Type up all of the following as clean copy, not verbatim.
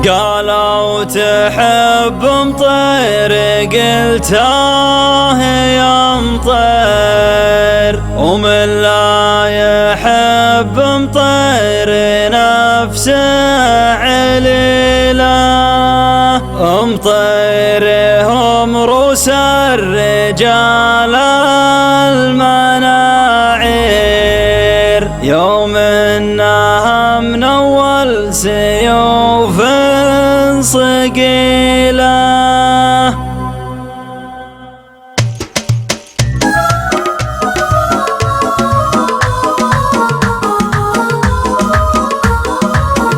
قالوا تحب مطير قلت يا مطير، ومن لا يحب مطير نفسه عليله. مطير هم روس الرجال المناعير، يوم انها من اول سيوف صقيله.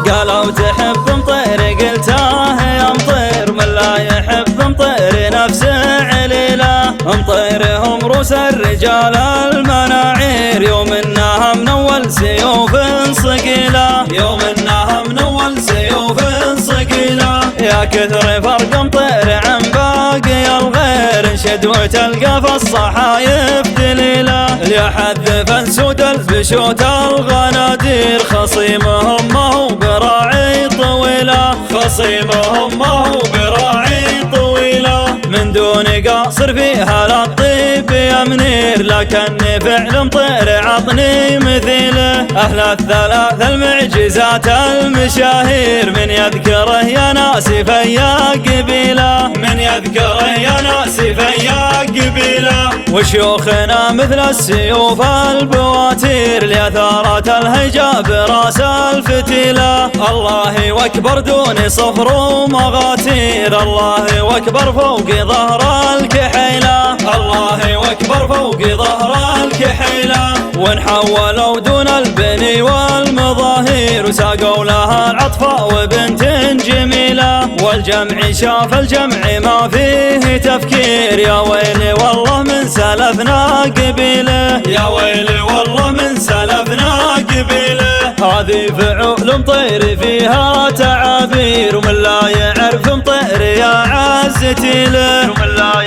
قالوا تحب مطير قلت يا مطير، من لا يحب مطير نفسه عليله. مطير هم روس الرجال المناعير، يوم انها من اول سيوف صقيله، يوم انها من اول سيوف صقيله. يا كثر فرق مطير عن باقي الغير، انشد وتلقى في الصحايف دليله. ليحذف انسود البشوت الغنادير، خصيمهم ما هو براعي طويله، خصيمهم ما هو براعي طويله. من دون قاصر فيها للطيب يا منير، لكن فعل مطير عطني مثيله. اهل الثلاث المعجزات المشاهير، من يذكره يا ناس فيا قبيله، من يذكره يا ناس فيا قبيله. وشيوخنا مثل السيوف البواتير، لأثارات الهيجا براس الفتيله. الله اكبر دون صفر ومغاتير، الله اكبر فوق ظهر الكحيله، الله اكبر فوق ظهر الكحيله. وانحولوا دون البني والمظاهر، وساقوا لها العطفة وبنت جميله. والجمع شاف الجمع ما فيه تفكير، يا ويلي والله من سلفنا قبيله، يا ويلي والله من سلفنا قبيله. هذه فعول مطير فيها تعابير، ومن لا يعرف مطير يا عزتي له، ومن لا